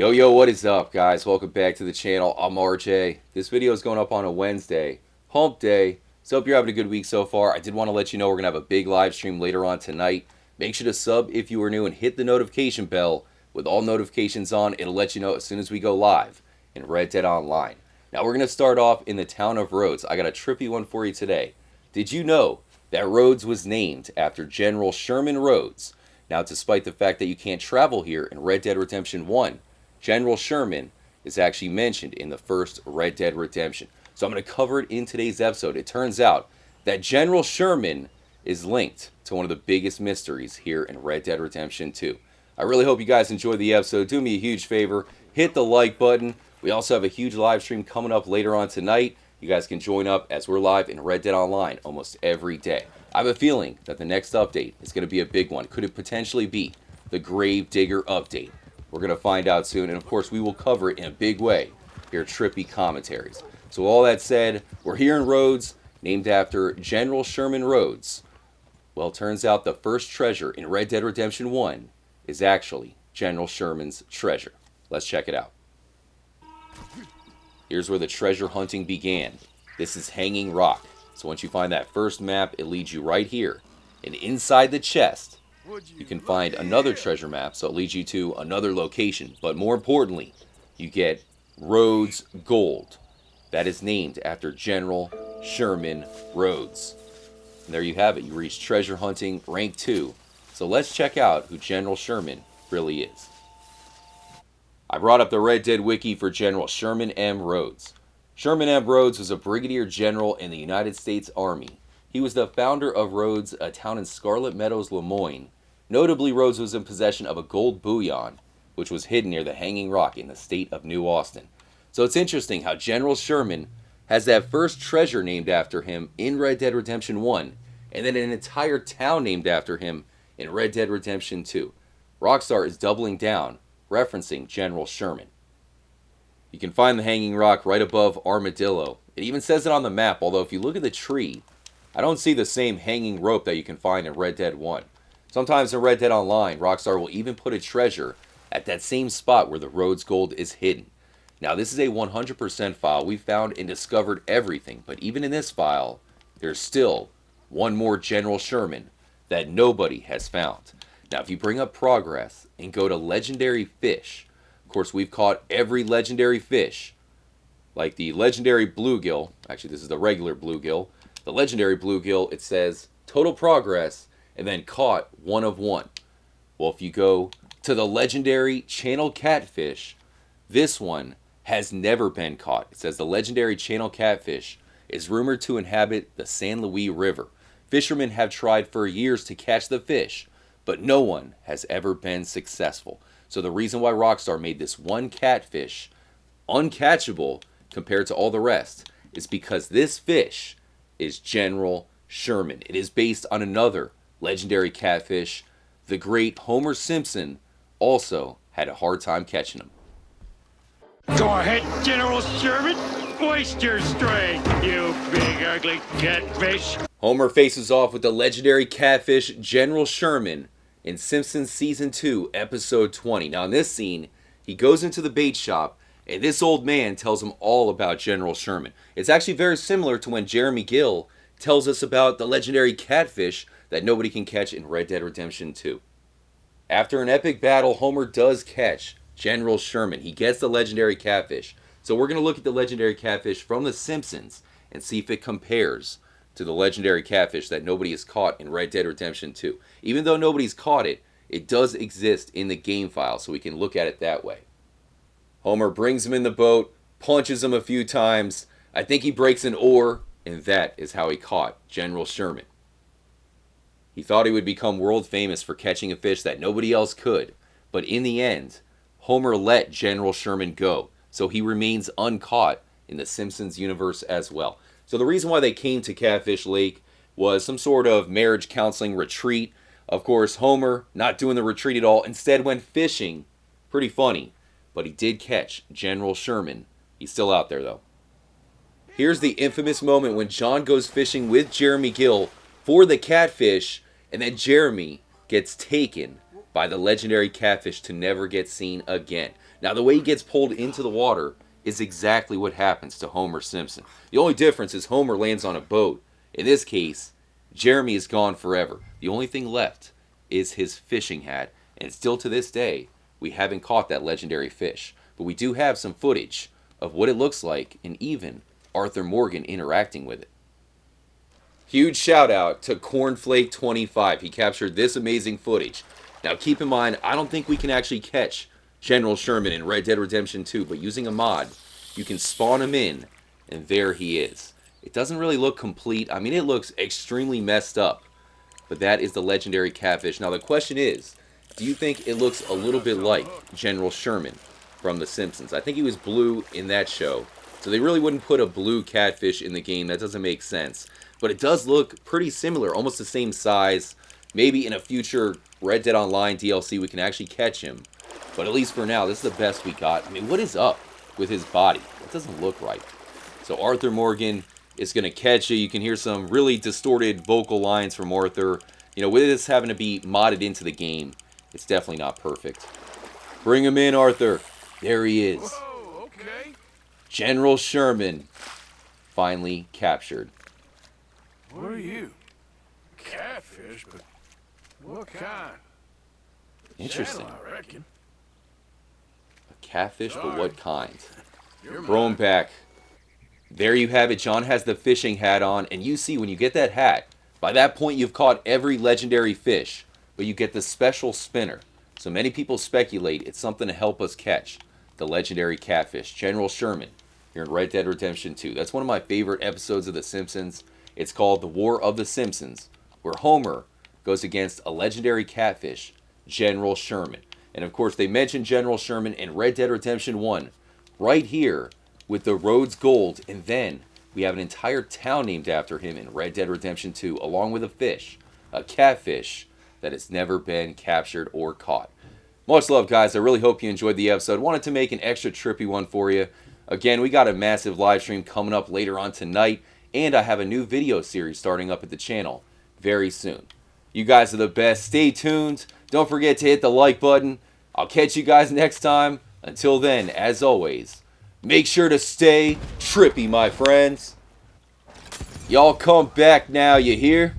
Yo, what is up, guys? Welcome back to the channel. I'm RJ. This video is going up on a Wednesday, hump day. So hope you're having a good week so far. I did want to let you know we're going to have a big live stream later on tonight. Make sure to sub if you are new and hit the notification bell. With all notifications on, it'll let you know as soon as we go live in Red Dead Online. Now we're going to start off in the town of Rhodes. I got a trippy one for you today. Did you know that Rhodes was named after General Sherman Rhodes? Now, despite the fact that you can't travel here in Red Dead Redemption 1, General Sherman is actually mentioned in the first Red Dead Redemption. So I'm going to cover it in today's episode. It turns out that General Sherman is linked to one of the biggest mysteries here in Red Dead Redemption 2. I really hope you guys enjoyed the episode. Do me a huge favor, hit the like button. We also have a huge live stream coming up later on tonight. You guys can join up as we're live in Red Dead Online almost every day. I have a feeling that the next update is going to be a big one. Could it potentially be the Grave Digger update? We're going to find out soon, and of course we will cover it in a big way here at Trippy Commentaries. So all that said, we're here in Rhodes, named after General Sherman Rhodes. Well, it turns out the first treasure in Red Dead Redemption 1 is actually General Sherman's treasure. Let's check it out. Here's where the treasure hunting began. This is Hanging Rock. So once you find that first map, it leads you right here. And inside the chest, you can find another treasure map, so it leads you to another location. But more importantly, you get Rhodes Gold. That is named after General Sherman Rhodes. And there you have it. You reach treasure hunting rank 2. So let's check out who General Sherman really is. I brought up the Red Dead Wiki for General Sherman M. Rhodes. Sherman M. Rhodes was a brigadier general in the United States Army. He was the founder of Rhodes, a town in Scarlet Meadows, Lemoyne. Notably, Rhodes was in possession of a gold bullion, which was hidden near the Hanging Rock in the state of New Austin. So it's interesting how General Sherman has that first treasure named after him in Red Dead Redemption 1, and then an entire town named after him in Red Dead Redemption 2. Rockstar is doubling down, referencing General Sherman. You can find the Hanging Rock right above Armadillo. It even says it on the map, although if you look at the tree, I don't see the same hanging rope that you can find in Red Dead 1. Sometimes in Red Dead Online, Rockstar will even put a treasure at that same spot where the Rhodes Gold is hidden. Now, this is a 100% file. We found and discovered everything, but even in this file, there's still one more General Sherman that nobody has found. Now, if you bring up progress and go to legendary fish, of course, we've caught every legendary fish, like the legendary bluegill. Actually, this is the regular bluegill. The legendary bluegill, it says total progress and then caught 1 of 1. Well, if you go to the legendary channel catfish, this one has never been caught. It says the legendary channel catfish is rumored to inhabit the San Luis River. Fishermen have tried for years to catch the fish, but no one has ever been successful. So the reason why Rockstar made this one catfish uncatchable compared to all the rest is because this fish is General Sherman. It is based on another legendary catfish. The great Homer Simpson also had a hard time catching him. Go ahead, General Sherman. Waste your strength, you big ugly catfish. Homer faces off with the legendary catfish General Sherman in Simpsons Season 2, Episode 20. Now in this scene, he goes into the bait shop, and this old man tells him all about General Sherman. It's actually very similar to when Jeremy Gill tells us about the legendary catfish that nobody can catch in Red Dead Redemption 2. After an epic battle, Homer does catch General Sherman. He gets the legendary catfish. So we're going to look at the legendary catfish from The Simpsons and see if it compares to the legendary catfish that nobody has caught in Red Dead Redemption 2. Even though nobody's caught it, it does exist in the game file, so we can look at it that way. Homer brings him in the boat, punches him a few times. I think he breaks an oar, and that is how he caught General Sherman. He thought he would become world famous for catching a fish that nobody else could, but in the end, Homer let General Sherman go, so he remains uncaught in the Simpsons universe as well. So the reason why they came to Catfish Lake was some sort of marriage counseling retreat. Of course, Homer not doing the retreat at all, instead went fishing. Pretty funny, but he did catch General Sherman. He's still out there though. Here's the infamous moment when John goes fishing with Jeremy Gill for the catfish, and then Jeremy gets taken by the legendary catfish to never get seen again. Now, the way he gets pulled into the water is exactly what happens to Homer Simpson. The only difference is Homer lands on a boat. In this case, Jeremy is gone forever. The only thing left is his fishing hat, and still to this day, we haven't caught that legendary fish. But we do have some footage of what it looks like, and even Arthur Morgan interacting with it. Huge shout out to Cornflake25. He captured this amazing footage. Now keep in mind, I don't think we can actually catch General Sherman in Red Dead Redemption 2, but using a mod, you can spawn him in, and there he is. It doesn't really look complete. I mean, it looks extremely messed up, but that is the legendary catfish. Now the question is, do you think it looks a little bit like General Sherman from The Simpsons? I think he was blue in that show, so they really wouldn't put a blue catfish in the game. That doesn't make sense. But it does look pretty similar, almost the same size. Maybe in a future Red Dead Online DLC we can actually catch him. But at least for now, this is the best we got. I mean, what is up with his body? It doesn't look right. So Arthur Morgan is going to catch you. You can hear some really distorted vocal lines from Arthur. You know, with this having to be modded into the game, it's definitely not perfect. Bring him in, Arthur. There he is. Whoa, okay. General Sherman, finally captured. What are you? Catfish, but what kind? Interesting. Channel, I reckon. A catfish, but what kind? You're Throw him mine. back. There you have it. John has the fishing hat on, and you see when you get that hat, by that point you've caught every legendary fish, but you get the special spinner. So many people speculate it's something to help us catch the legendary catfish, General Sherman, here in Red Dead Redemption 2. That's one of my favorite episodes of The Simpsons. It's called The War of the Simpsons, where Homer goes against a legendary catfish, General Sherman. And of course, they mentioned General Sherman in Red Dead Redemption 1, right here with the Rhodes Gold. And then we have an entire town named after him in Red Dead Redemption 2, along with a fish, a catfish that has never been captured or caught. Much love, guys. I really hope you enjoyed the episode. Wanted to make an extra trippy one for you. Again, we got a massive live stream coming up later on tonight. And I have a new video series starting up at the channel very soon. You guys are the best. Stay tuned. Don't forget to hit the like button. I'll catch you guys next time. Until then, as always, make sure to stay trippy, my friends. Y'all come back now, you hear?